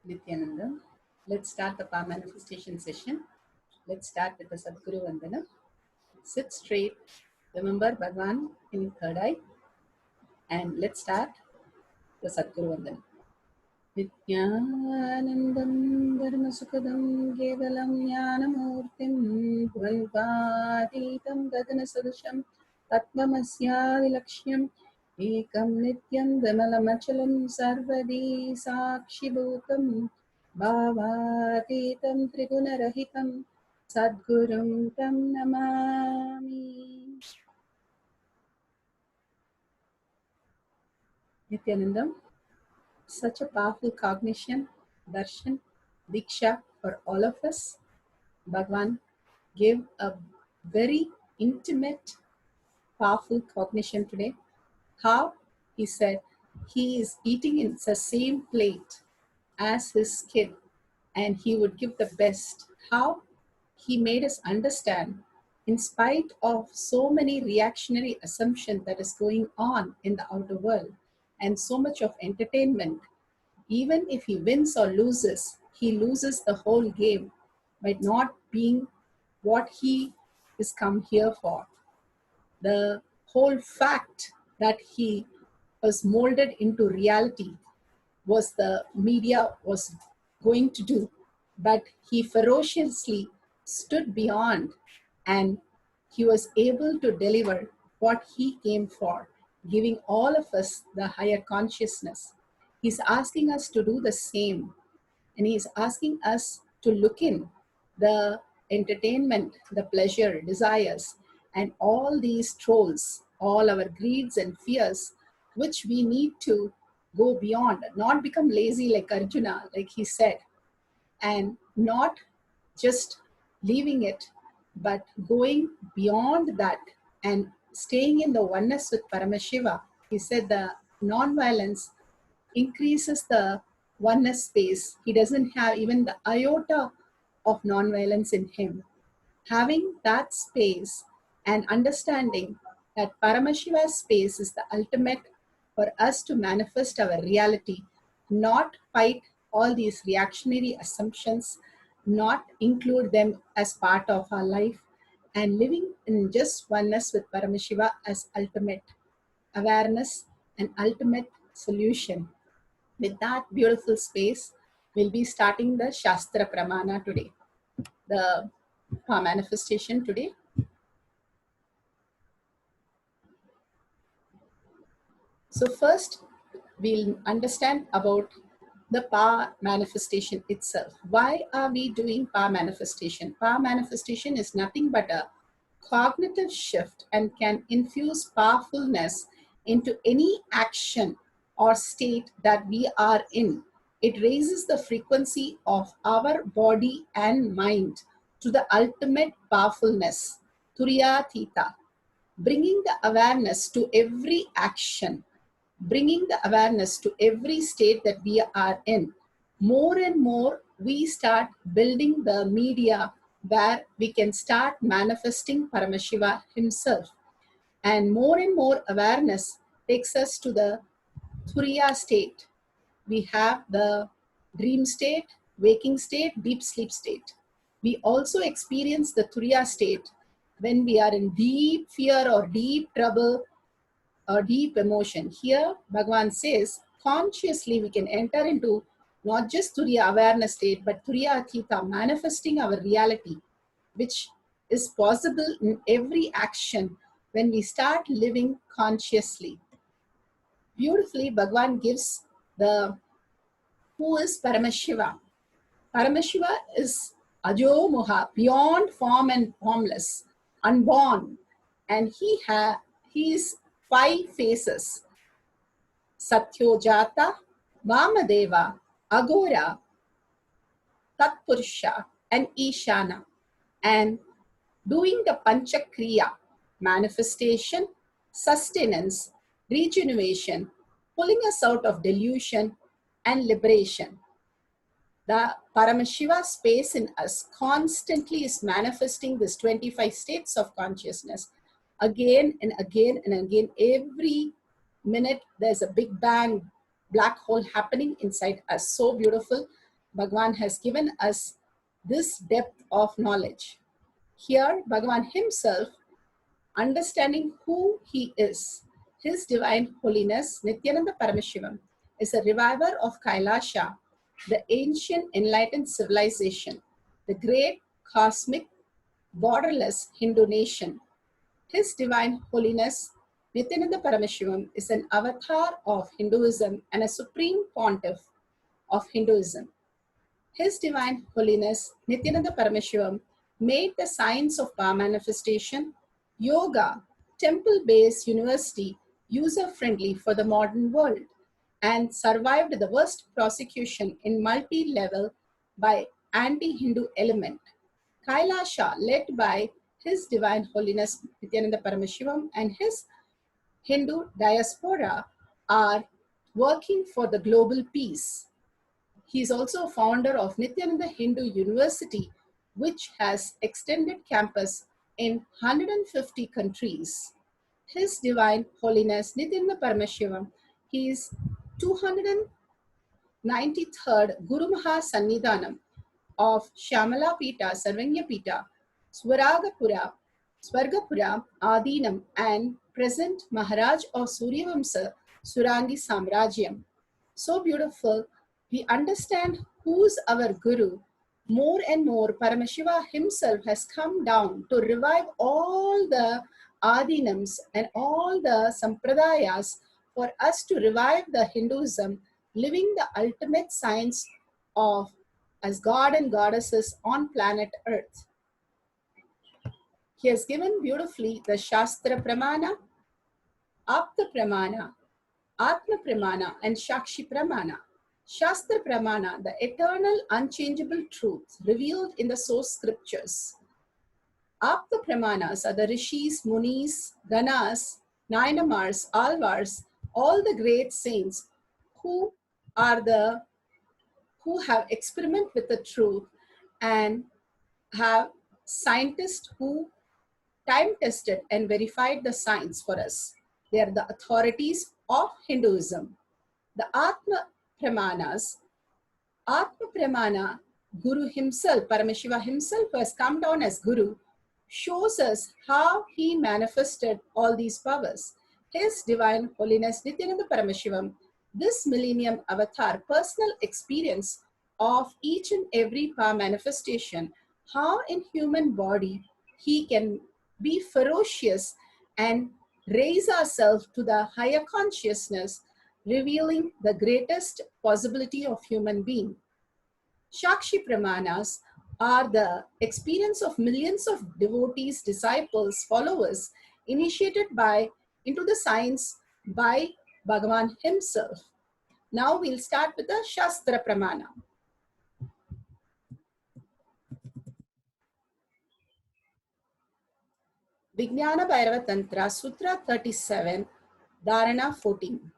Nithyanandam. Let's start the power manifestation session. Let's start with the Sadguru Vandana. Sit straight. Remember Bhagwan in third eye. And let's start the Sadguru Vandana. Nithyanandam Dharmasukadam Kevalam Jnanamurtim Dvaivaditam Gadana Sadusham Tatvamasya Vilakshmam Ekam Nityam Vimalamachalam Sarvadi Sakshibhutam Bhavatitam Trigunarahitam Sadgurum Tam Namami. Nithyanandam, such a powerful cognition, darshan, diksha for all of us. Bhagwan gave a very intimate, powerful cognition today. How? He said he is eating in the same plate as his kid and he would give the best. How? He made us understand, in spite of so many reactionary assumptions that is going on in the outer world and so much of entertainment, even if he wins or loses, he loses the whole game by not being what he is come here for. The whole fact that he was molded into reality was the media was going to do, but he ferociously stood beyond and he was able to deliver what he came for, giving all of us the higher consciousness. He's asking us to do the same, and he's asking us to look in the entertainment, the pleasure, desires, and all these trolls, all our greeds and fears, which we need to go beyond, not become lazy like Arjuna, like he said, and not just leaving it, but going beyond that and staying in the oneness with Paramashiva. He said the non-violence increases the oneness space. He doesn't have even the iota of non-violence in him. Having that space and understanding that Paramashiva's space is the ultimate for us to manifest our reality, not fight all these reactionary assumptions, not include them as part of our life, and living in just oneness with Paramashiva as ultimate awareness and ultimate solution. With that beautiful space, we'll be starting the Shastra Pramana today, the power manifestation today. So first, we'll understand about the power manifestation itself. Why are we doing power manifestation? Power manifestation is nothing but a cognitive shift and can infuse powerfulness into any action or state that we are in. It raises the frequency of our body and mind to the ultimate powerfulness, Turiya Theta, bringing the awareness to every action, bringing the awareness to every state that we are in. More and more, we start building the media where we can start manifesting Paramashiva himself. And more awareness takes us to the Turiya state. We have the dream state, waking state, deep sleep state. We also experience the Turiya state when we are in deep fear or deep trouble or deep emotion. Here, Bhagwan says, consciously we can enter into not just Turiya awareness state, but Turiya Athita, manifesting our reality, which is possible in every action when we start living consciously. Beautifully, Bhagwan gives the who is Paramashiva. Paramashiva is Ajo Moha, beyond form and formless, unborn, and he is 5 faces: Satyojata, Vamadeva, Agora, Tatpurusha, and Ishana, and doing the Panchakriya, manifestation, sustenance, regeneration, pulling us out of delusion and liberation. The Paramashiva space in us constantly is manifesting this 25 states of consciousness. Again and again and again, every minute there's a big bang, black hole happening inside us. So beautiful. Bhagwan has given us this depth of knowledge. Here, Bhagwan himself, understanding who he is, his divine holiness, Nithyananda Paramashivam, is a reviver of KAILASA, the ancient enlightened civilization, the great cosmic borderless Hindu nation. His divine holiness, Nithyananda Paramashivam, is an avatar of Hinduism and a supreme pontiff of Hinduism. His Divine Holiness Nithyananda Paramashivam made the science of power manifestation, yoga, temple-based university user-friendly for the modern world and survived the worst prosecution in multi-level by anti-Hindu element. Kailasa, led by His Divine Holiness Nithyananda Paramashivam and his Hindu diaspora, are working for the global peace. He is also a founder of Nithyananda Hindu University, which has extended campus in 150 countries. His Divine Holiness Nithyananda Paramashivam, he is 293rd Guru Maha Sannidhanam of Shamala Pita, Sarvanya Pita, Swargapura, Adinam, and present Maharaj of Suryavamsa, Surangi Samrajyam. So beautiful. We understand who's our Guru. More and more, Paramashiva himself has come down to revive all the Adinams and all the Sampradayas for us to revive the Hinduism, living the ultimate science of as God and goddesses on planet Earth. He has given beautifully the Shastra Pramana, Apta Pramana, Atma Pramana, and Shakshi Pramana. Shastra Pramana, the eternal, unchangeable truth revealed in the source scriptures. Apta Pramanas are the Rishis, Munis, Ganas, Nainamars, Alvars, all the great saints who have experimented with the truth and have scientists who time tested and verified the science for us. They are the authorities of Hinduism. The Atma Pramana, Guru himself, Paramashiva himself, who has come down as Guru, shows us how he manifested all these powers. His Divine Holiness Nithyananda Paramashivam, this millennium avatar, personal experience of each and every power manifestation, how in human body he can be ferocious and raise ourselves to the higher consciousness, revealing the greatest possibility of human being. Shakshi Pramanas are the experience of millions of devotees, disciples, followers, initiated into the science by Bhagwan himself. Now we'll start with the Shastra Pramana. Vijnana Bhairava Tantra, Sutra 37, Dharana 14.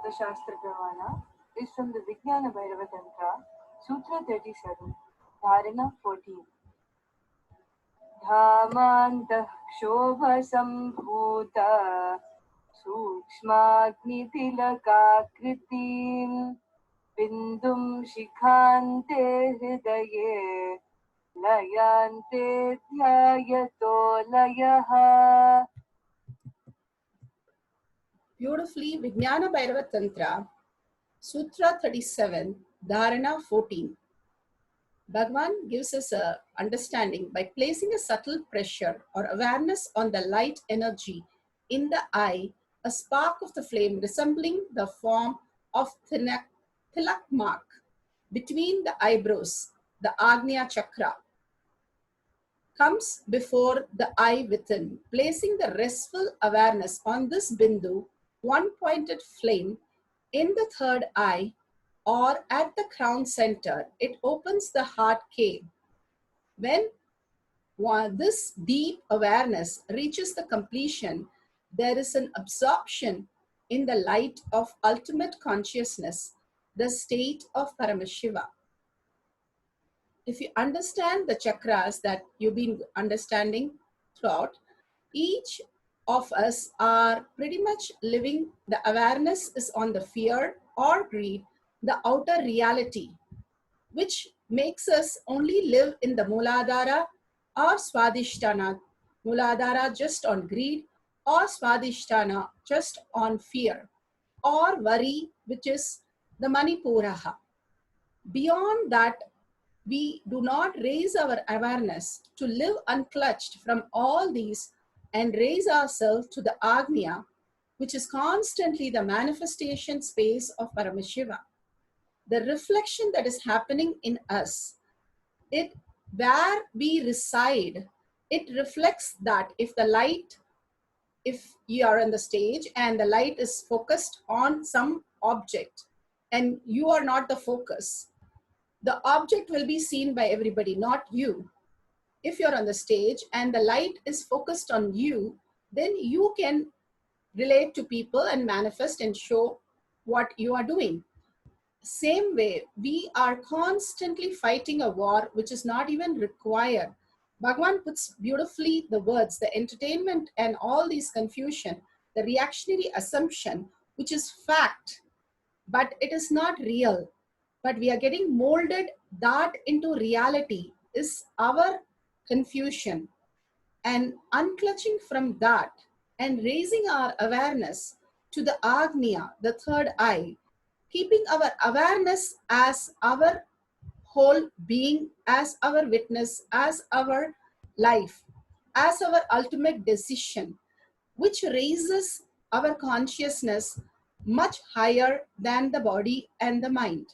The Shastra Pramana is from the Vijnana Bhairava Tantra, Sutra 37, Dharana 14. Dhamantah Shobha Sambhuta Sukshmagnithilakakritim Bindum Shikhante Hridaye Layante Dhyayato Layaha. Beautifully, Vijnana Bhairava Tantra, Sutra 37, Dharana 14. Bhagwan gives us a understanding by placing a subtle pressure or awareness on the light energy in the eye, a spark of the flame resembling the form of tilak mark between the eyebrows, the Agnya Chakra, comes before the eye within, placing the restful awareness on this bindu, one-pointed flame, in the third eye or at the crown center. It opens the heart cave. When this deep awareness reaches the completion, there is an absorption in the light of ultimate consciousness, the state of Paramashiva. If you understand the chakras that you've been understanding throughout, each of us are pretty much living, the awareness is on the fear or greed the outer reality, which makes us only live in the Muladhara or Swadhisthana. Muladhara just on greed, or Swadhisthana just on fear, or worry, which is the Manipuraha. Beyond that, we do not raise our awareness to live unclutched from all these and raise ourselves to the Agnya, which is constantly the manifestation space of Paramashiva. The reflection that is happening in us, it where we reside, it reflects that if you are on the stage and the light is focused on some object and you are not the focus, the object will be seen by everybody, not you. If you're on the stage and the light is focused on you, then you can relate to people and manifest and show what you are doing. Same way, we are constantly fighting a war which is not even required. Bhagwan puts beautifully the words, the entertainment and all these confusion, the reactionary assumption, which is fact, but it is not real. But we are getting molded that into reality is our confusion. And unclutching from that and raising our awareness to the Agnya, the third eye, keeping our awareness as our whole being, as our witness, as our life, as our ultimate decision, which raises our consciousness much higher than the body and the mind.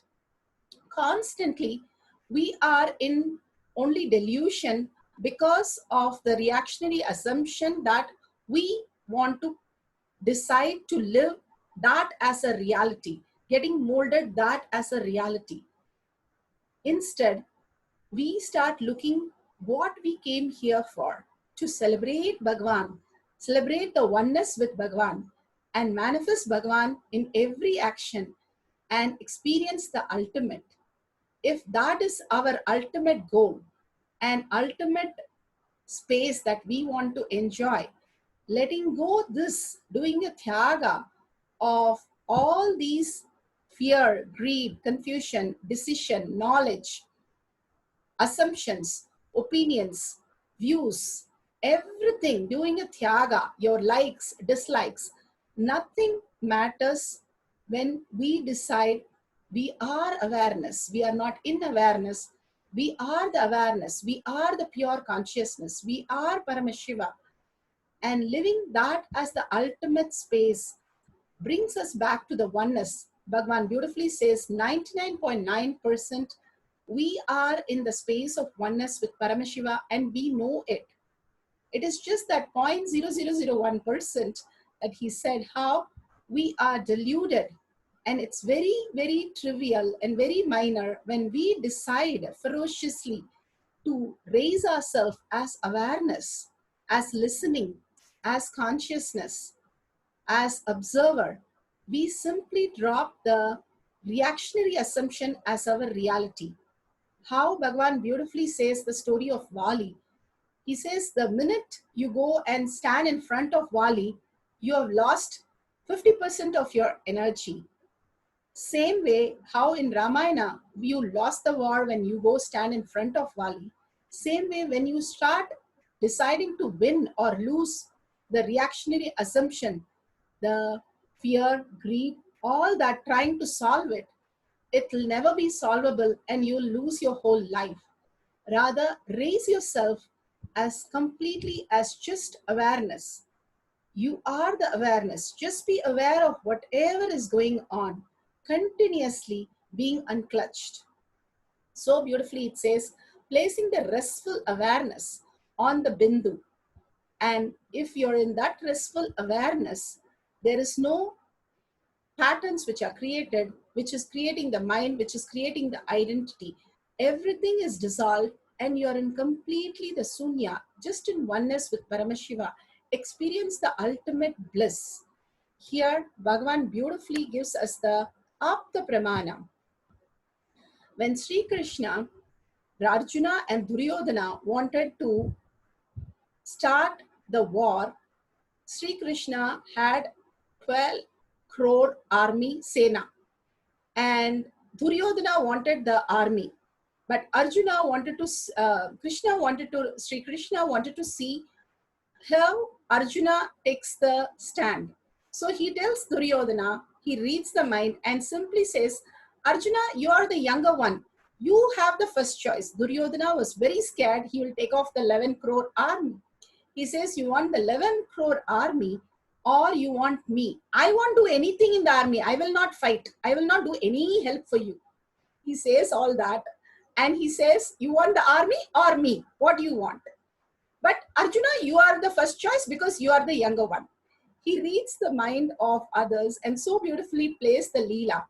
Constantly, we are in only delusion because of the reactionary assumption that we want to decide to live that as a reality, getting molded that as a reality. Instead, we start looking what we came here for, to celebrate Bhagwan, celebrate the oneness with Bhagwan, and manifest Bhagwan in every action and experience the ultimate. If that is our ultimate goal and ultimate space that we want to enjoy, letting go this, doing a tyaga of all these fear, greed, confusion, decision, knowledge, assumptions, opinions, views, everything, doing a tyaga, your likes, dislikes, nothing matters when we decide we are awareness. We are not in awareness. We are the awareness. We are the pure consciousness. We are Paramashiva. And living that as the ultimate space brings us back to the oneness. Bhagwan beautifully says 99.9% we are in the space of oneness with Paramashiva and we know it. It is just that 0.0001% that he said how we are deluded. And it's very, very trivial and very minor when we decide ferociously to raise ourselves as awareness, as listening, as consciousness, as observer. We simply drop the reactionary assumption as our reality. How Bhagwan beautifully says the story of Vali. He says the minute you go and stand in front of Vali, you have lost 50% of your energy. Same way, how in Ramayana, you lost the war when you go stand in front of Vali. Same way, when you start deciding to win or lose, the reactionary assumption, the fear, greed, all that trying to solve it, it will never be solvable and you'll lose your whole life. Rather, raise yourself as completely as just awareness. You are the awareness. Just be aware of whatever is going on, continuously being unclutched. So beautifully it says, placing the restful awareness on the bindu. And if you're in that restful awareness, there is no patterns which are created, which is creating the mind, which is creating the identity. Everything is dissolved and you are in completely the sunya, just in oneness with Paramashiva. Experience the ultimate bliss. Here, Bhagwan beautifully gives us the Apta Pramana. When Sri Krishna, Arjuna and Duryodhana wanted to start the war, Sri Krishna had 12 crore army Sena. And Duryodhana wanted the army, but Arjuna wanted to, Sri Krishna wanted to see how Arjuna takes the stand. So he tells Duryodhana, he reads the mind and simply says, Arjuna, you are the younger one. You have the first choice. Duryodhana was very scared he will take off the 11 crore army. He says, you want the 11 crore army or you want me? I won't do anything in the army. I will not fight. I will not do any help for you. He says all that. And he says, you want the army or me? What do you want? But Arjuna, you are the first choice because you are the younger one. He reads the mind of others and so beautifully plays the Leela.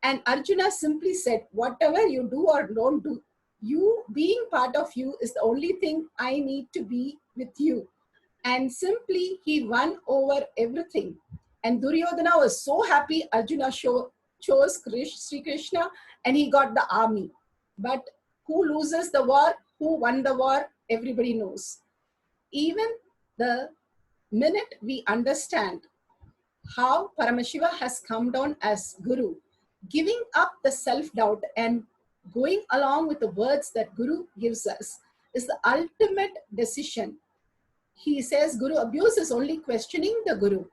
And Arjuna simply said, whatever you do or don't do, you being part of you is the only thing I need to be with you. And simply he won over everything. And Duryodhana was so happy Arjuna chose Sri Krishna and he got the army. But who loses the war, who won the war, everybody knows. Even the minute we understand how Paramashiva has come down as Guru, giving up the self-doubt and going along with the words that Guru gives us is the ultimate decision. He says Guru abuse is only questioning the Guru.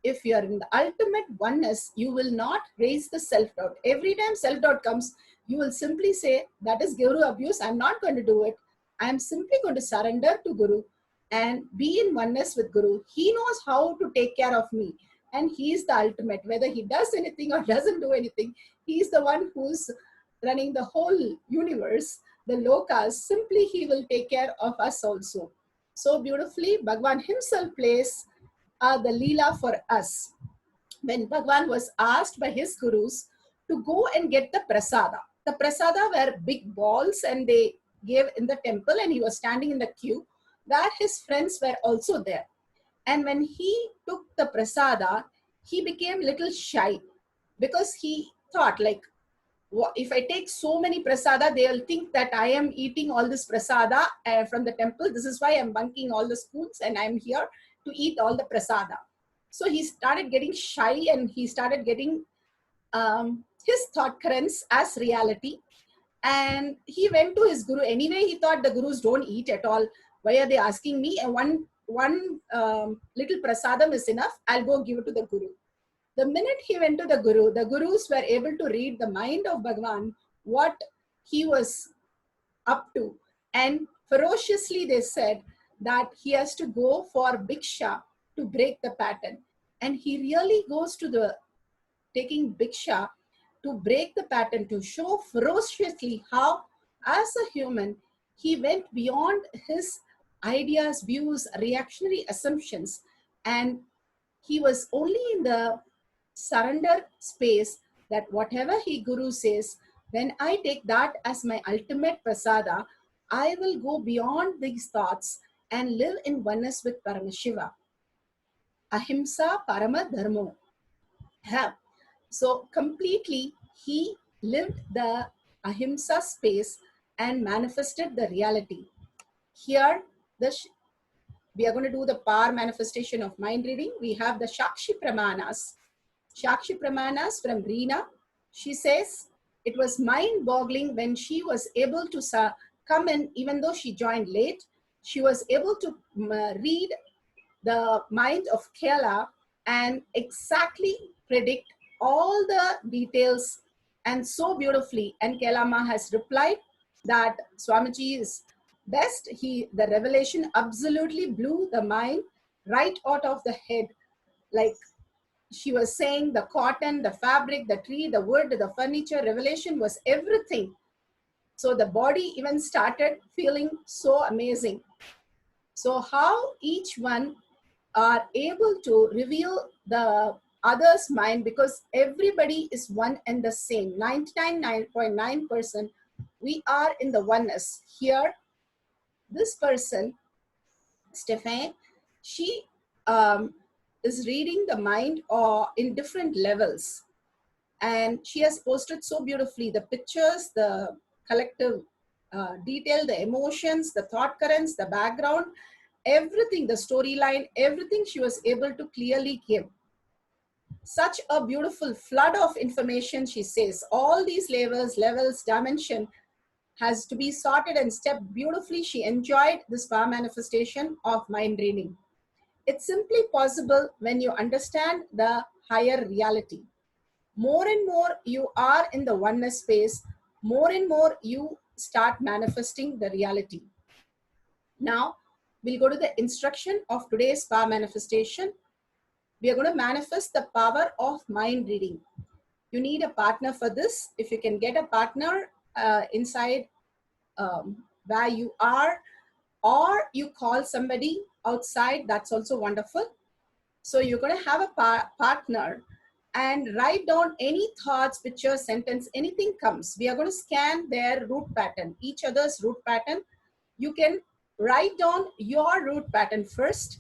If you are in the ultimate oneness, you will not raise the self-doubt. Every time self-doubt comes, you will simply say, that is Guru abuse, I'm not going to do it. I'm simply going to surrender to Guru and be in oneness with Guru. He knows how to take care of me. And he is the ultimate. Whether he does anything or doesn't do anything, he is the one who's running the whole universe, the lokas. Simply he will take care of us also. So beautifully, Bhagwan himself plays the Leela for us. When Bhagwan was asked by his gurus to go and get the prasada were big balls and they gave in the temple and he was standing in the queue where his friends were also there. And when he took the prasada, he became little shy because he thought like, if I take so many prasada, they'll think that I am eating all this prasada from the temple. This is why I'm bunking all the spoons and I'm here to eat all the prasada. So he started getting shy and he started getting his thought currents as reality. And he went to his guru. Anyway, he thought the gurus don't eat at all. Why are they asking me? And one little prasadam is enough. I'll go give it to the guru. The minute he went to the gurus were able to read the mind of Bhagwan, what he was up to. And ferociously they said that he has to go for Bhiksha to break the pattern. And he really goes to the taking Bhiksha to break the pattern, to show ferociously how, as a human, he went beyond his ideas, views, reactionary assumptions. And he was only in the surrender space that whatever he guru says, when I take that as my ultimate prasada, I will go beyond these thoughts and live in oneness with Paramashiva. Ahimsa Parama Dharmo. So completely he lived the Ahimsa space and manifested the reality. Here, we are going to do the power manifestation of mind reading. We have the Shakshi Pramanas. Shakshi Pramanas from Reena. She says, it was mind-boggling when she was able to come in, even though she joined late. She was able to read the mind of Kaila and exactly predict all the details and so beautifully. And Kaila Ma has replied that Swamiji is best. The revelation absolutely blew the mind right out of the head. Like she was saying, the cotton, the fabric, the tree, the wood, the furniture, revelation was everything. So the body even started feeling so amazing. So how each one are able to reveal the other's mind, because everybody is one and the same. 99.9% we are in the oneness. Here, this person, Stephanie, she is reading the mind in different levels. And she has posted so beautifully the pictures, the collective detail, the emotions, the thought currents, the background, everything, the storyline, everything she was able to clearly give. Such a beautiful flood of information, she says. All these levels, dimension has to be sorted and stepped beautifully. She enjoyed this power manifestation of mind reading. It's simply possible when you understand the higher reality. More and more you are in the oneness space, more and more you start manifesting the reality. Now, we'll go to the instruction of today's power manifestation. We are going to manifest the power of mind reading. You need a partner for this. If you can get a partner inside where you are, or you call somebody outside, that's also wonderful. So you're going to have a partner and write down any thoughts, picture, sentence, anything comes. We are going to scan their root pattern, each other's root pattern. You can write down your root pattern first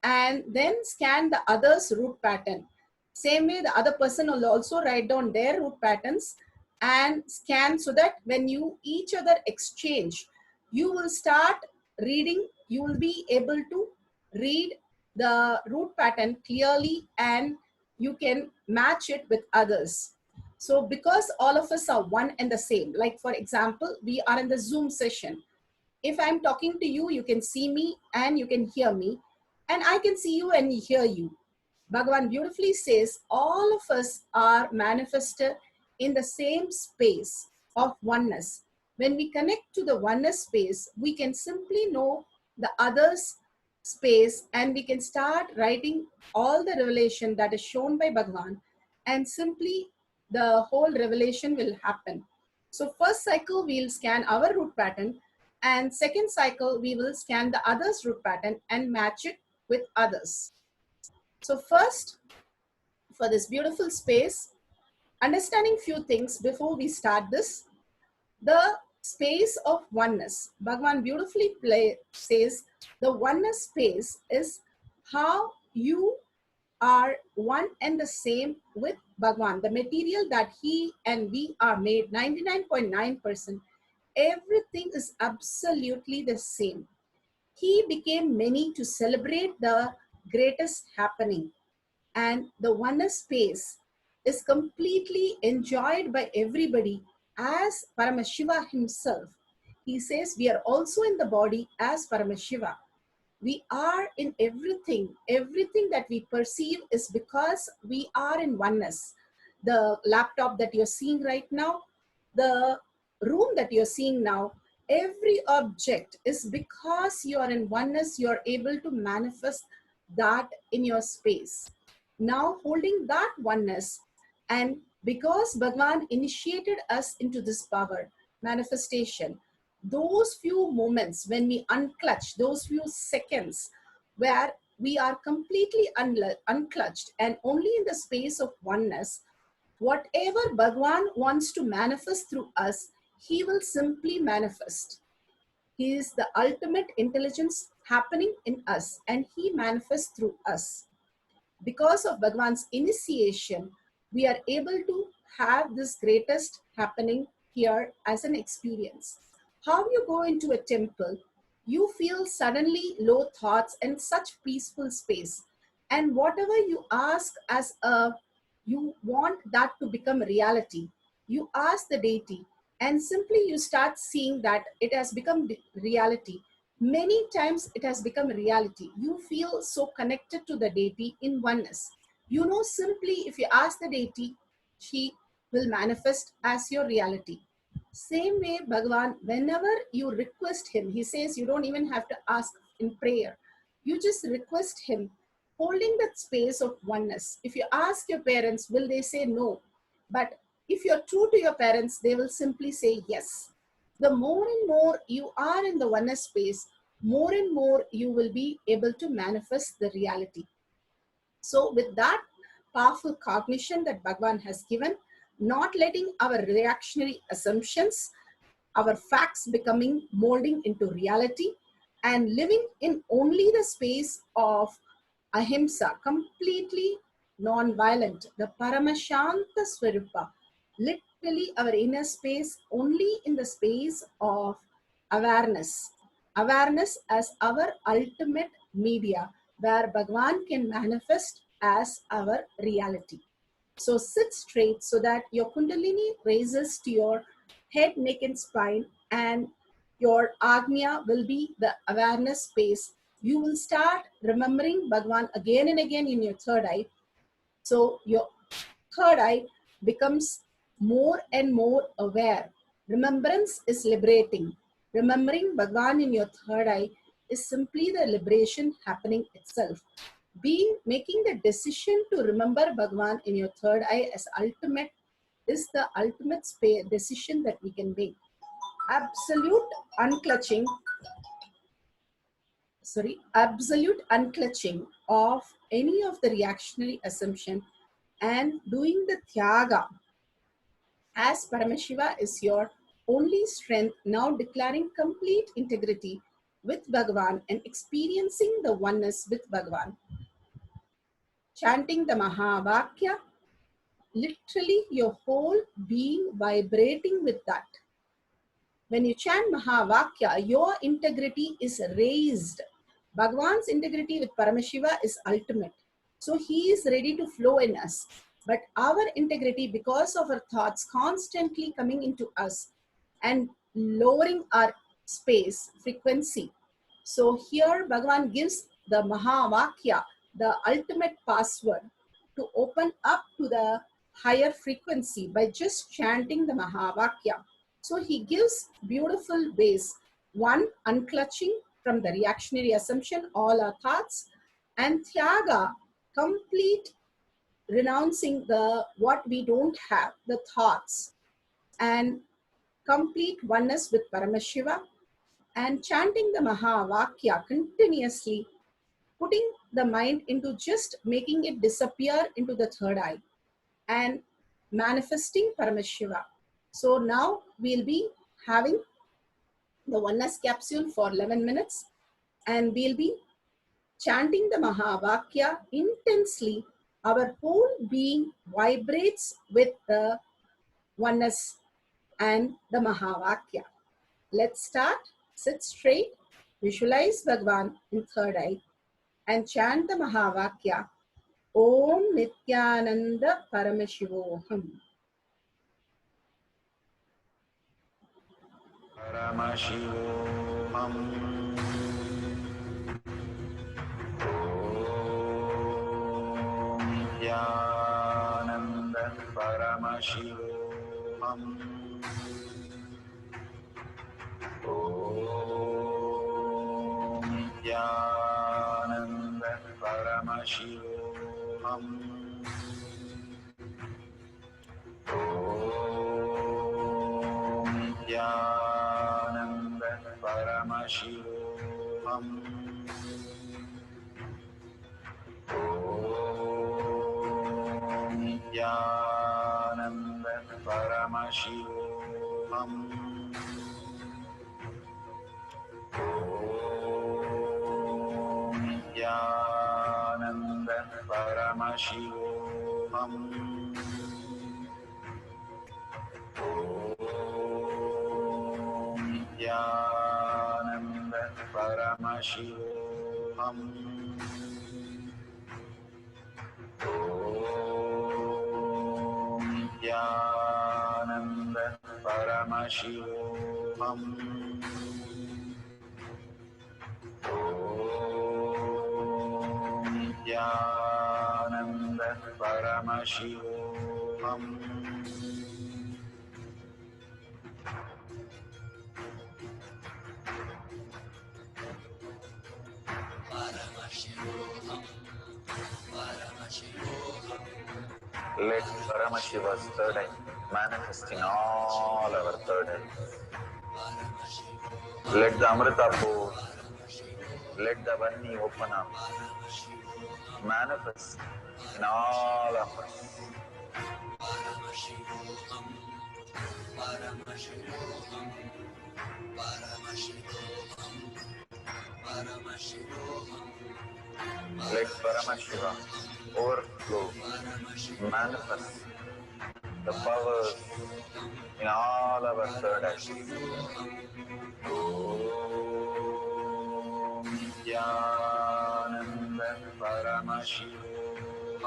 and then scan the other's root pattern. Same way, the other person will also write down their root patterns and scan, so that when you each other exchange, you will start reading, you will be able to read the root pattern clearly and you can match it with others. So because all of us are one and the same, like for example, we are in the Zoom session. If I'm talking to you, you can see me and you can hear me, and I can see you and hear you. Bhagwan beautifully says all of us are manifested in the same space of oneness. When we connect to the oneness space, we can simply know the other's space and we can start writing all the revelation that is shown by Bhagwan, and simply the whole revelation will happen. So first cycle, we'll scan our root pattern, and second cycle, we will scan the other's root pattern and match it with others. So first, for this beautiful space, understanding few things before we start this. The space of oneness. Bhagwan beautifully says the oneness space is how you are one and the same with Bhagwan. The material that he and we are made, 99.9%, everything is absolutely the same. He became many to celebrate the greatest happening, and the oneness space is completely enjoyed by everybody as Paramashiva himself. He says we are also in the body as Paramashiva. We are in everything. Everything that we perceive is because we are in oneness. The laptop that you're seeing right now, the room that you're seeing now, every object is because you are in oneness, you're able to manifest that in your space. Now, holding that oneness, and because Bhagwan initiated us into this power manifestation, those few moments when we unclutch, those few seconds where we are completely unclutched and only in the space of oneness, whatever Bhagwan wants to manifest through us, he will simply manifest. He is the ultimate intelligence happening in us and he manifests through us. Because of Bhagwan's initiation, we are able to have this greatest happening here as an experience. How you go into a temple, you feel suddenly low thoughts and such peaceful space. And whatever you ask as a, you want that to become reality. You ask the deity and simply you start seeing that it has become reality. Many times it has become reality. You feel so connected to the deity in oneness. You know, simply if you ask the deity, she will manifest as your reality. Same way, Bhagwan, whenever you request him, he says you don't even have to ask in prayer. You just request him, holding that space of oneness. If you ask your parents, will they say no? But if you're true to your parents, they will simply say yes. The more and more you are in the oneness space, more and more you will be able to manifest the reality. So with that powerful cognition that Bhagwan has given, not letting our reactionary assumptions, our facts becoming molding into reality, and living in only the space of ahimsa, completely non-violent, the Paramashanta Swarupa, literally our inner space, only in the space of awareness. Awareness as our ultimate media, where Bhagwan can manifest as our reality. So sit straight so that your Kundalini raises to your head, neck, and spine, and your Agnya will be the awareness space. You will start remembering Bhagwan again and again in your third eye. So your third eye becomes more and more aware. Remembrance is liberating. Remembering Bhagwan in your third eye is simply the liberation happening itself. Making the decision to remember Bhagwan in your third eye as ultimate is the ultimate decision that we can make. Absolute unclutching of any of the reactionary assumption and doing the Tyaga as Paramashiva is your only strength, now declaring complete integrity with Bhagwan and experiencing the oneness with Bhagwan. Chanting the Mahavakya, literally your whole being vibrating with that. When you chant Mahavakya, your integrity is raised. Bhagwan's integrity with Paramashiva is ultimate. So he is ready to flow in us. But our integrity, because of our thoughts constantly coming into us and lowering our space, frequency. So here Bhagwan gives the Mahavakya, the ultimate password to open up to the higher frequency by just chanting the Mahavakya. So he gives beautiful ways. One, unclutching from the reactionary assumption, all our thoughts, and Tyaga, complete renouncing the what we don't have, the thoughts, and complete oneness with Paramashiva, and chanting the Mahavakya continuously, putting the mind into just making it disappear into the third eye and manifesting Paramashiva. So now we'll be having the oneness capsule for 11 minutes and we'll be chanting the Mahavakya intensely. Our whole being vibrates with the oneness and the Mahavakya. Let's start. Sit straight, visualize Bhagwan in third eye and chant the Mahavakya. Om Nithyananda Paramashivoham. Paramashivam. Om Nithyananda Paramashivam. Om Nithyananda Paramashivam. Om Nithyananda Paramashivam. Om Nithyananda Paramashivam. Om Nithyananda Paramashivam. Om Nithyananda Paramashivam. Om Nithyananda Paramashivam. Om Nithyananda Paramashivam. Let Paramashiva's third eye manifest in all our third eyes. Let the Amrita pour, let the Vani open up, manifest in all of us. Let Paramashiva overflow, manifest the powers in all our third eyes. Om Nithyananda Paramashivam.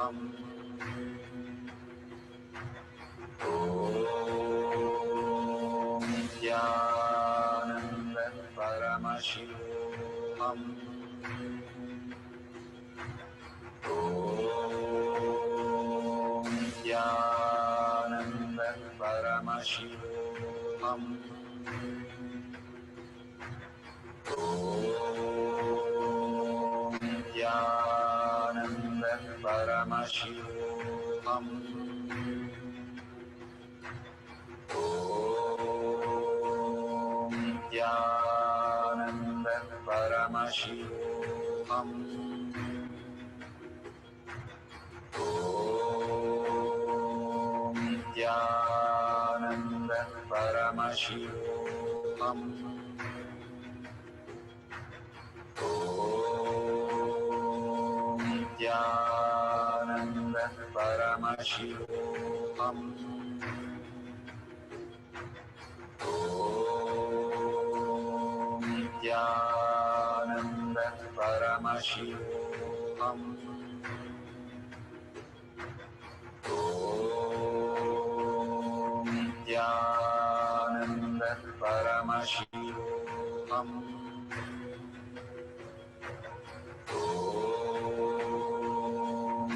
Nithyananda Paramashivam. Nithyananda Paramashivam. Nithyananda Paramashivam. Nithyananda Paramashivam. Nithyananda Paramashivam. Nithyananda Paramashivam. Nithyananda Paramashivam. Nithyananda Paramashivam.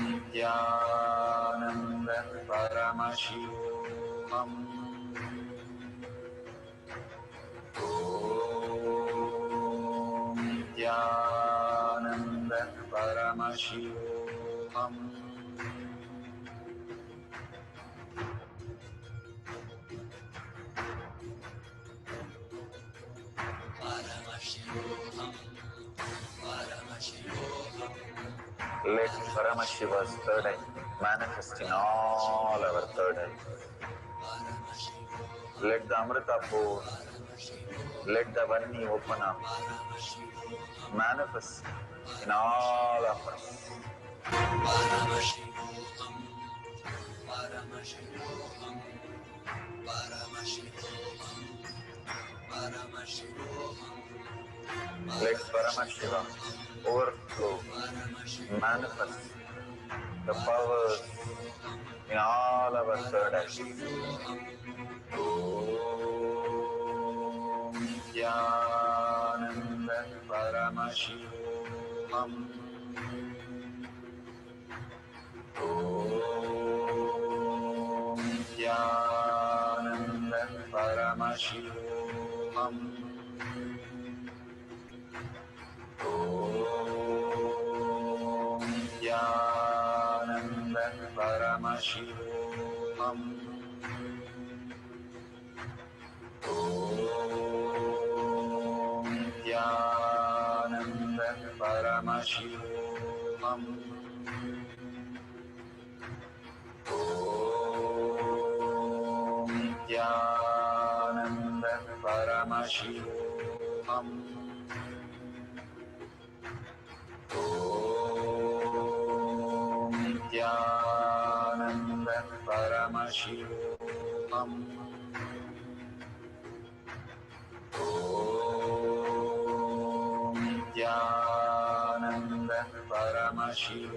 Nithyananda Paramashivam. Nithyananda Paramashivam. Let Paramashiva's third eye manifest in all our third eyes. Let the Amrita pour, let the Varni open up, manifest in all of us. Let Paramashiva overflow, manifest the powers in all our third eyes. Om Nithyananda Paramashivam. Om Nithyananda Paramashivam. Om Nithyananda Paramashivam. Om Nithyananda Paramashivam. Om Nithyananda Paramashivam. Om Nithyananda Paramashivam. Om Nithyananda Paramashivam. Om Nithyananda Paramashivam.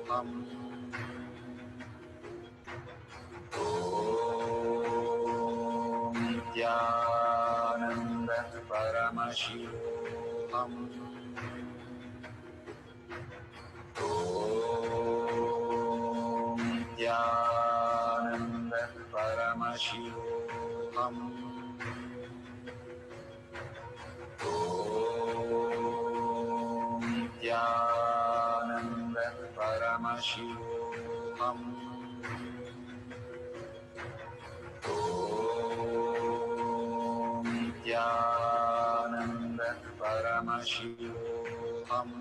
Om Nithyananda Paramashivam. Om Nithyananda Paramashivam. Om Nithyananda Paramashivam. Om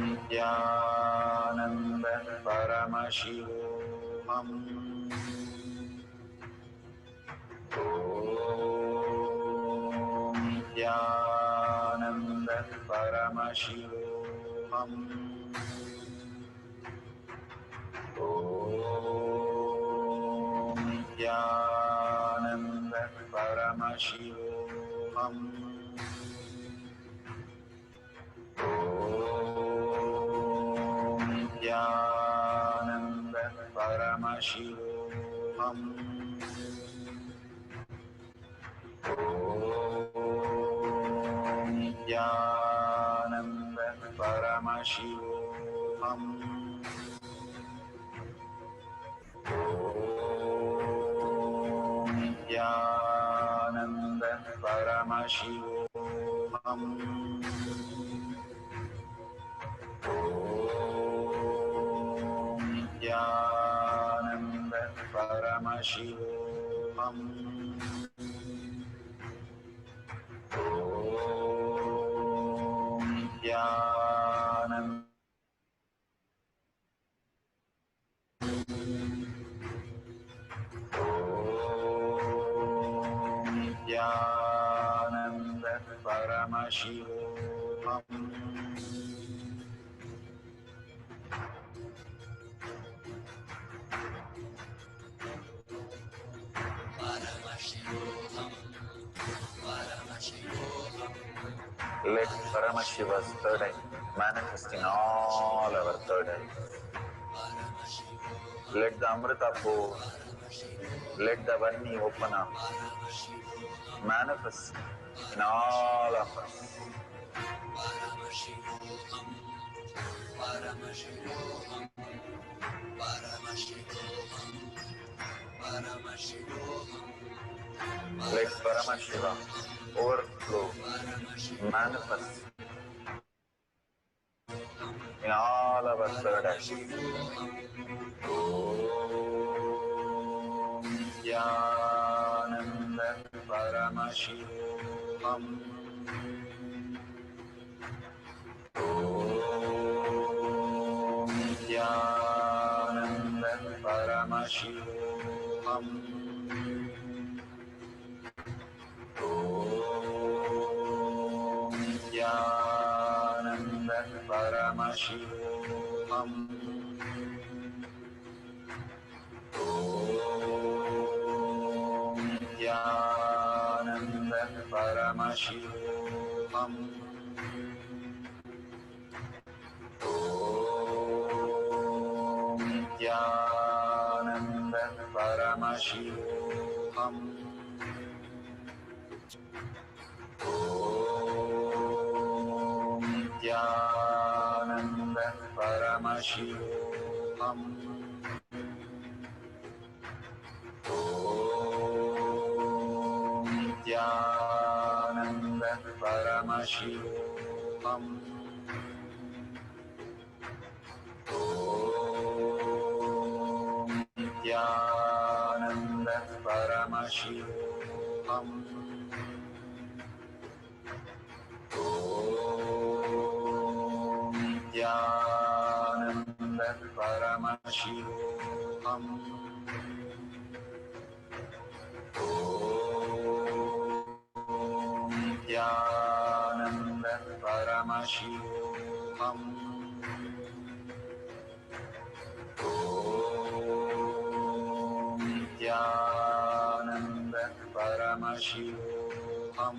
Nithyananda Paramashivam. Om Nithyananda Paramashivam. Om Nithyananda Paramashivam. Nithyananda Paramashivam. Nithyananda Paramashivam. Nithyananda Paramashivam. Nithyananda Paramashivam. Nithyananda Nithyananda Paramashivam. Let Paramashiva's third eye manifest in all our third eyes. Let the Amrita pour, let the Vani open up, manifest in all of us. Let Paramashiva overflow, manifest in all our third eyes. Om Nithyananda Paramashivam. Om Nithyananda Paramashivam. Om Nithyananda Paramashivam. Om Nithyananda Paramashivam. Om Nithyananda Paramashivam. Om Nithyananda Paramashivam. Om Nithyananda Paramashivam. Om Nithyananda Paramashivam. Om Nithyananda Paramashivam. Om Nithyananda Paramashivam. Om Nithyananda Paramashivam.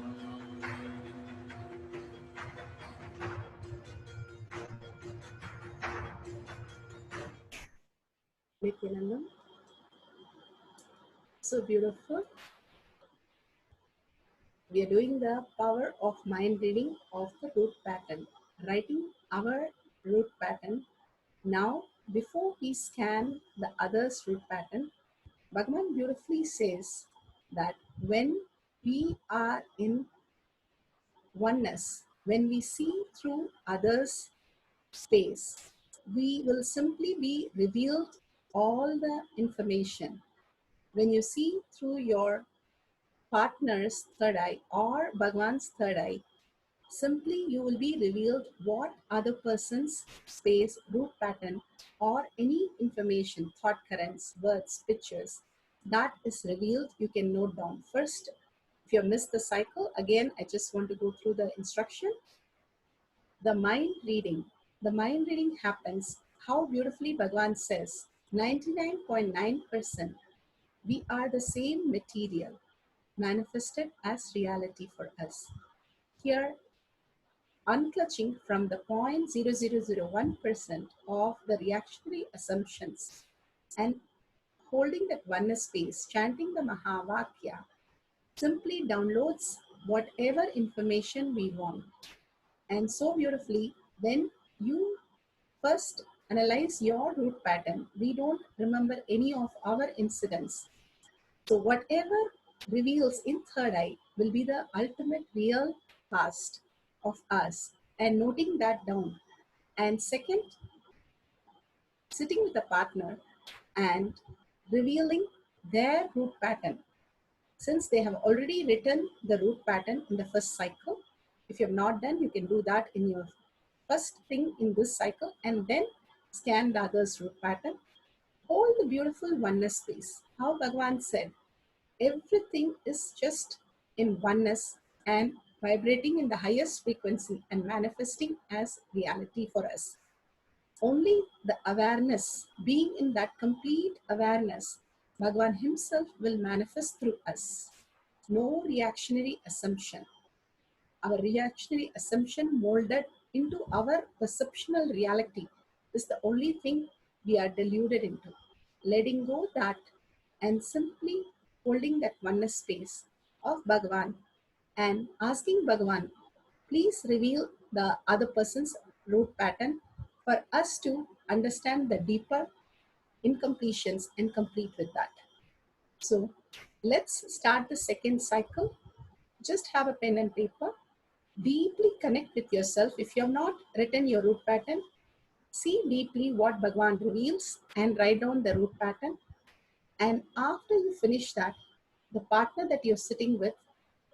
Nithyanandam. So beautiful. We are doing the power of mind reading of the root pattern, writing our root pattern. Now, before we scan the other's root pattern, Bhagwan beautifully says that when we are in oneness, when we see through others' space, we will simply be revealed all the information. When you see through your partner's third eye or Bhagwan's third eye, simply you will be revealed what other person's space, root pattern, or any information, thought currents, words, pictures, that is revealed, you can note down. First, if you have missed the cycle, again, I just want to go through the instruction. The mind reading. The mind reading happens, how beautifully Bhagwan says, 99.9%, we are the same material. manifested as reality for us. Here, unclutching from the 0.0001% of the reactionary assumptions and holding that oneness space, chanting the Mahavakya, simply downloads whatever information we want. And so beautifully, when you first analyze your root pattern, we don't remember any of our incidents. So whatever reveals in third eye will be the ultimate real past of us, and noting that down. And second, sitting with a partner and revealing their root pattern. Since they have already written the root pattern in the first cycle, if you have not done, you can do that in your first thing in this cycle and then scan the other's root pattern. Hold the beautiful oneness space. How Bhagwan said, everything is just in oneness and vibrating in the highest frequency and manifesting as reality for us. Only the awareness, being in that complete awareness, Bhagwan himself will manifest through us. No reactionary assumption. Our reactionary assumption molded into our perceptional reality is the only thing we are deluded into. Letting go that and simply holding that oneness space of Bhagwan and asking Bhagwan, please reveal the other person's root pattern for us to understand the deeper incompletions and complete with that. So let's start the second cycle. Just have a pen and paper. Deeply connect with yourself. If you have not written your root pattern, see deeply what Bhagwan reveals and write down the root pattern. And after you finish that, the partner that you're sitting with,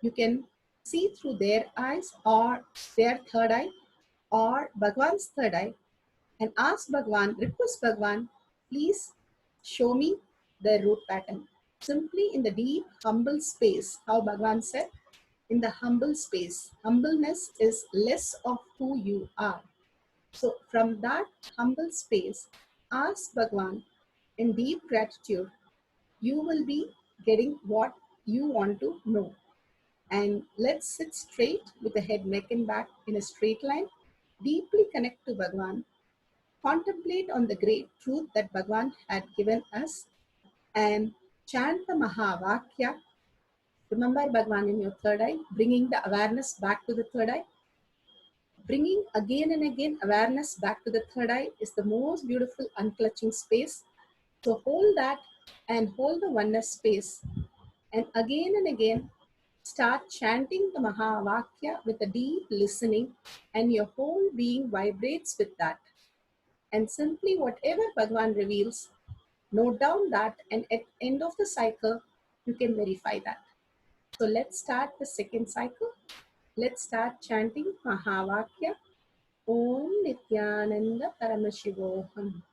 you can see through their eyes or their third eye or Bhagwan's third eye and ask Bhagwan, request Bhagwan, please show me the root pattern. Simply in the deep, humble space, how Bhagwan said, in the humble space, humbleness is less of who you are. So from that humble space, ask Bhagwan in deep gratitude, you will be getting what you want to know. And let's sit straight with the head, neck and back in a straight line. Deeply connect to Bhagwan. Contemplate on the great truth that Bhagwan had given us and chant the Mahavakya. Remember Bhagwan in your third eye, bringing the awareness back to the third eye. Bringing again and again awareness back to the third eye is the most beautiful unclutching space. So hold that and hold the oneness space. And again, start chanting the Mahavakya with a deep listening, and your whole being vibrates with that. And simply whatever Bhagwan reveals, note down that, and at end of the cycle, you can verify that. So let's start the second cycle. Let's start chanting Mahavakya. Om Nithyananda Paramashivam.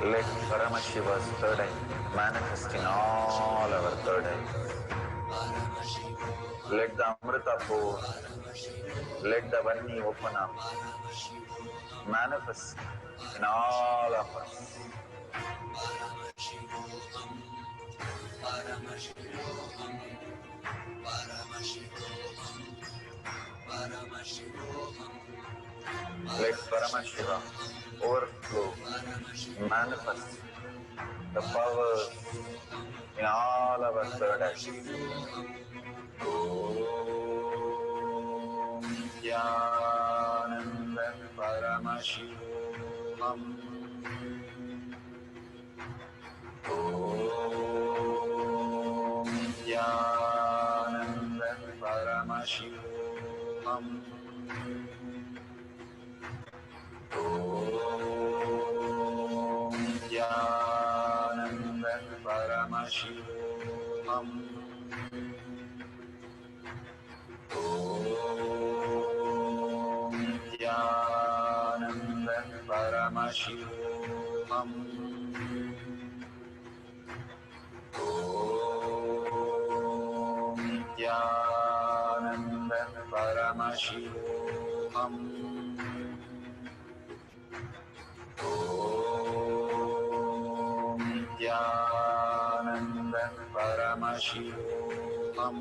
Let Paramashiva's third eye manifest in all our third eyes. Let the Amrita pour, let the Vani open up, manifest in all of us. Let Paramashiva overflow, manifest the powers in all our third eyes. Om Nithyananda Paramashivam. Om Nithyananda Paramashivam. Om Nithyananda Paramashivam. Om Nithyananda Paramashivam. Om Nithyananda Paramashivam. Om Nithyananda Paramashivam. Om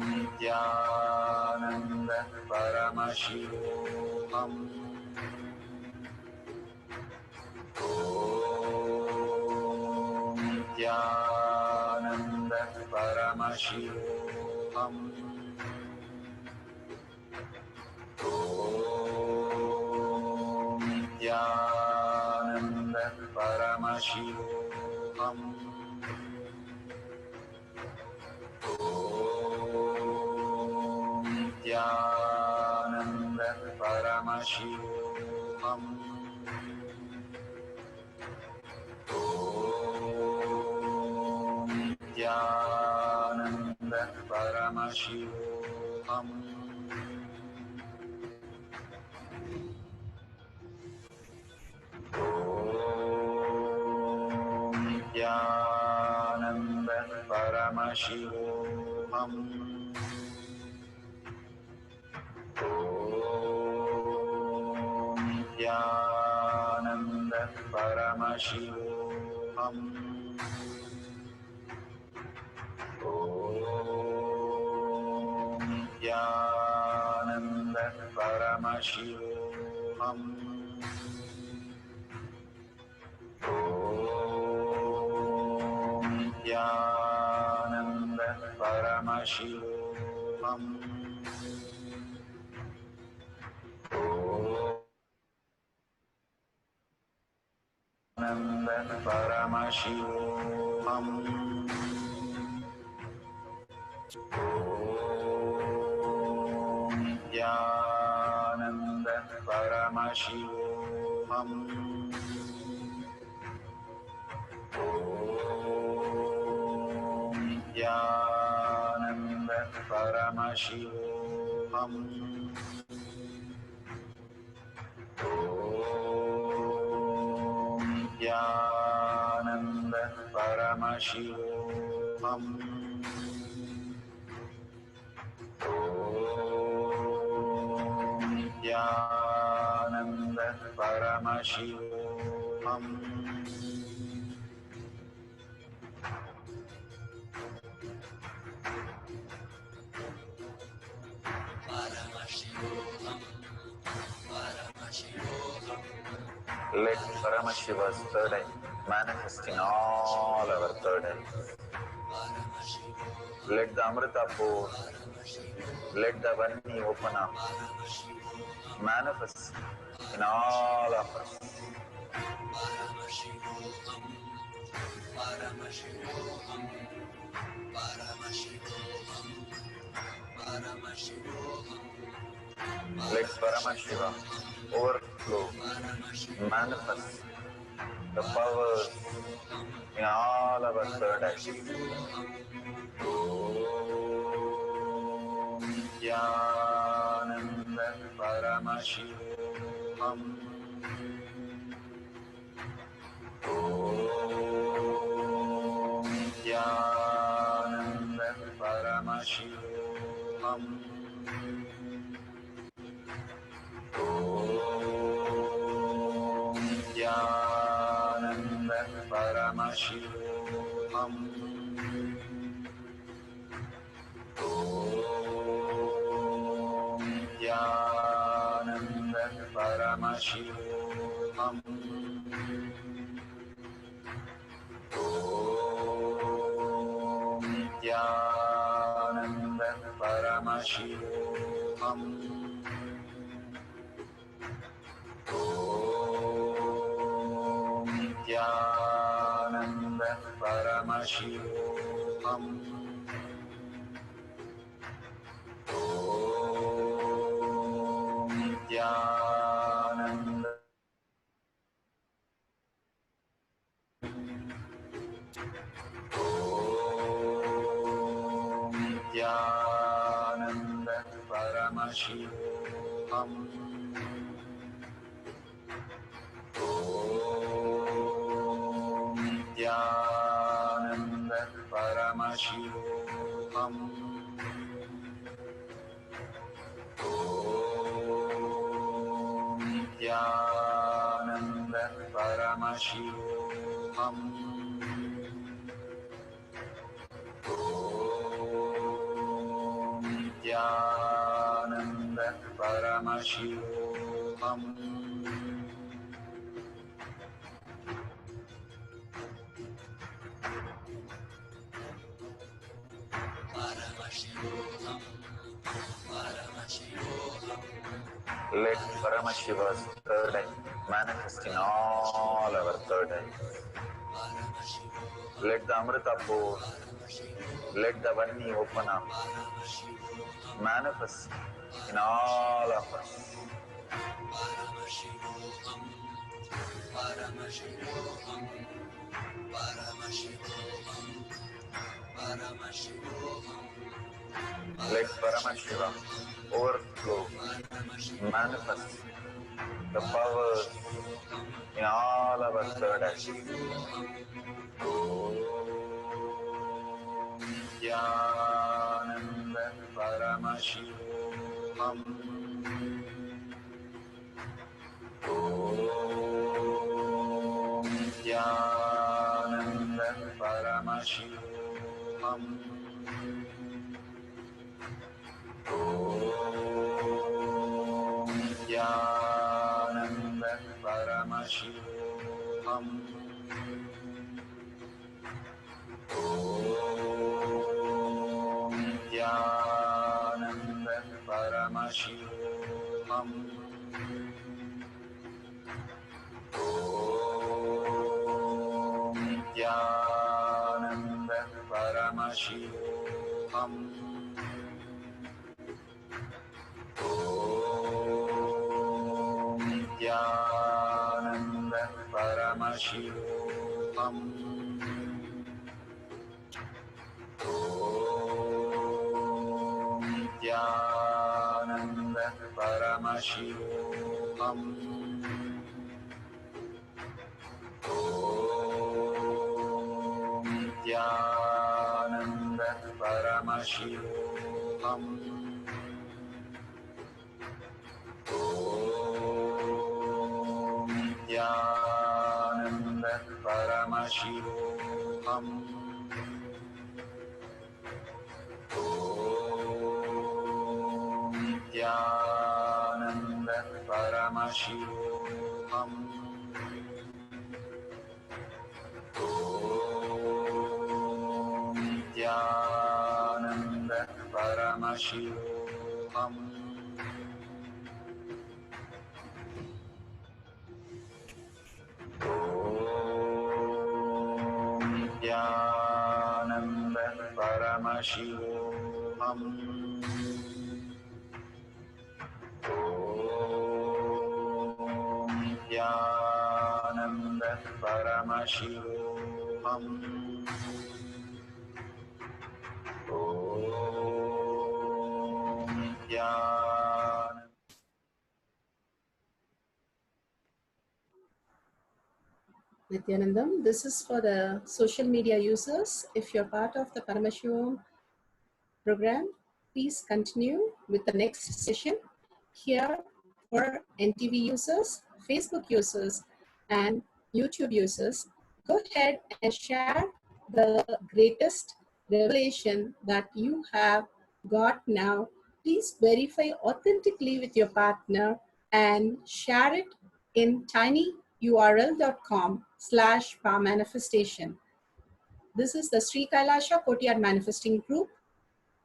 Nithyananda Paramashivam. Om Nithyananda Paramashivam. Om Nithyananda Paramashivam. Om Nithyananda Paramashivam. Om Nithyananda Paramashivam. Om Nithyananda Paramashivam. Om Nithyananda Paramashivam. Om Nithyananda Paramashivam. Om Nithyananda Paramashivam. Nanda Paramashivam. Om Nithyananda Paramashivam. Om Nithyananda Paramashivam. Om Nithyananda Paramashivam. Om Nithyananda Paramashivam. Let Paramashiva's third eye manifest in all our third eyes. Let the Amrita pour, let the Vani open up, manifest in all of us. Let Paramashiva overflow, manifest the powers in all our third eyes. Om Nithyananda Paramashivam. Om Nithyananda Paramashivam. Om Nithyananda Paramashivam. Om Nithyananda Paramashivam. Om Nithyananda Paramashivam. Om Nithyananda Paramashivam. Om Nithyananda. Om Nithyananda Paramashivam. Om Nithyananda Paramashivam. Om Nithyananda Paramashivam. Om Nithyananda Paramashivam. Let Paramashiva's third eye manifest in all our third eyes. Let the Amrita pour, let the Vanni open up, manifest in all of us. Let Paramashivam overflow, manifest the powers in all our third eyes. Om Nithyananda Paramashivam. Om Nithyananda Paramashivam. Om Nithyananda Paramashivam. Om Nithyananda Paramashivam. Om Nithyananda Paramashivam. Om Nithyananda Paramashivam. Om Nithyananda Paramashivam. Om Nithyananda Paramashivam. Om Nithyananda Paramashivam. Om Nithyananda Paramashivam. Om Nithyananda Paramashivam. Om Nithyananda Paramashivam. Om Nithyananda Paramashivam. Om Nithyananda. Nithyanandam, this is for the social media users. If you're part of the Paramashivam program, please continue with the next session. Here for NTV users, Facebook users, and YouTube users, go ahead and share the greatest revelation that you have got now. Please verify authentically with your partner and share it in tinyurl.com/power manifestation. This is the Sri KAILASA Courtyard Manifesting Group,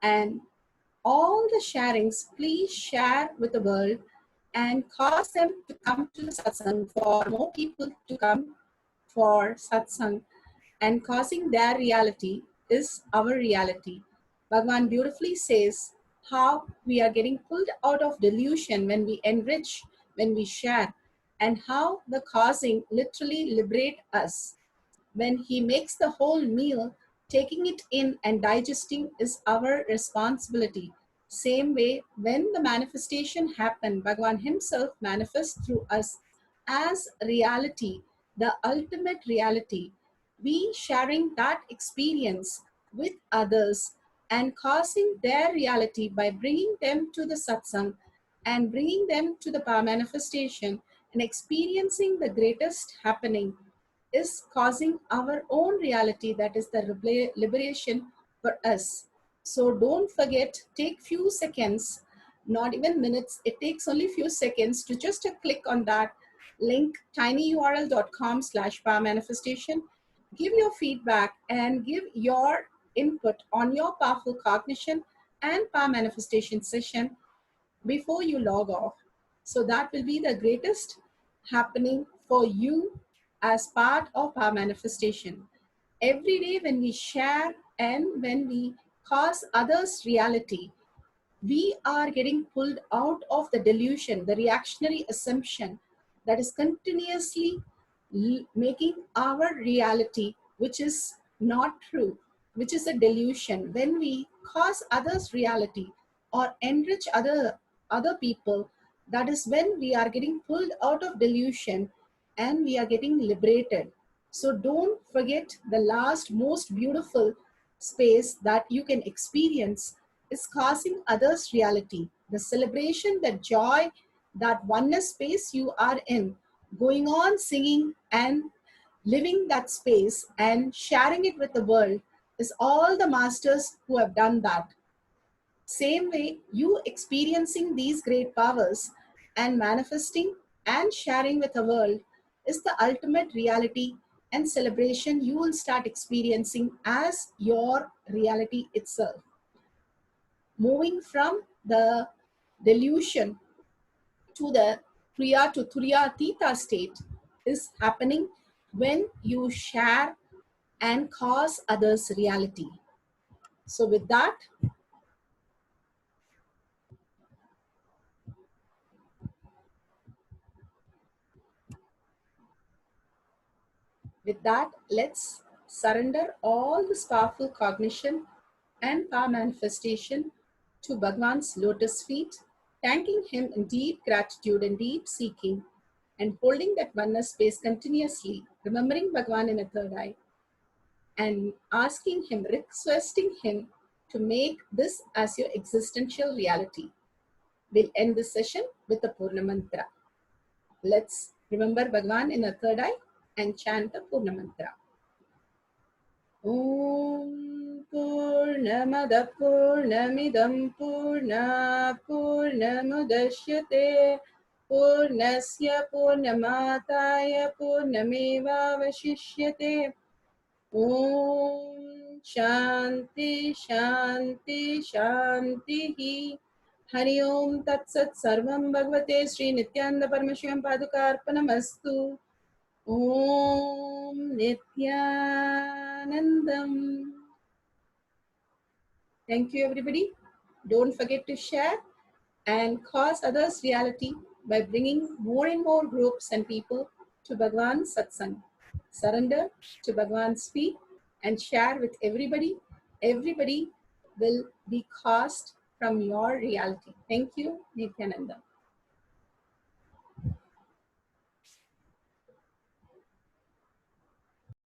and all the sharings, please share with the world and cause them to come to the satsang, for more people to come for satsang, and causing their reality is our reality. Bhagwan beautifully says how we are getting pulled out of delusion when we enrich, when we share, and how the causing literally liberate us. When he makes the whole meal, taking it in and digesting is our responsibility. Same way, when the manifestation happened, Bhagwan himself manifests through us as reality, the ultimate reality. We sharing that experience with others and causing their reality by bringing them to the satsang and bringing them to the power manifestation And experiencing the greatest happening is causing our own reality, that is the liberation for us. So don't forget, take few seconds, not even minutes, it takes only few seconds to just click on that link, tinyurl.com/power manifestation. Give your feedback and give your input on your powerful cognition and power manifestation session before you log off. So that will be the greatest happening for you as part of our manifestation. Every day when we share and when we cause others reality, we are getting pulled out of the delusion, the reactionary assumption that is continuously making our reality, which is not true, which is a delusion. When we cause others reality or enrich other people, that is when we are getting pulled out of delusion and we are getting liberated. So don't forget, the last most beautiful space that you can experience is causing others reality. The celebration, the joy, that oneness space you are in, going on singing and living that space and sharing it with the world, is all the masters who have done that. Same way, you experiencing these great powers and manifesting and sharing with the world is the ultimate reality and celebration you will start experiencing as your reality itself. Moving from the delusion to the Kriya to Turiya Tita state is happening when you share and cause others reality. So with that, let's surrender all this powerful cognition and power manifestation to Bhagwan's lotus feet, thanking him in deep gratitude and deep seeking, and holding that oneness space continuously, remembering Bhagwan in a third eye, and asking him, requesting him to make this as your existential reality. We'll end this session with the Purna Mantra. Let's remember Bhagwan in a third eye and chant the Purna Mantra. Om Purnamada Purnamidam Purna Purnamudashyate Purnasya Purnamataya Purnameva Vashishyate. Om Shanti Shanti Shanti. Hari Om Tat Sat Sarvam Bhagavate Sri Nithyananda Paramashivam Padukarpanamastu. Om Nithyanandam. Thank you, everybody. Don't forget to share and cause others reality by bringing more and more groups and people to Bhagwan's Satsang. Surrender to Bhagwan's feet and share with everybody. Everybody will be caused from your reality. Thank you, Nithyananda.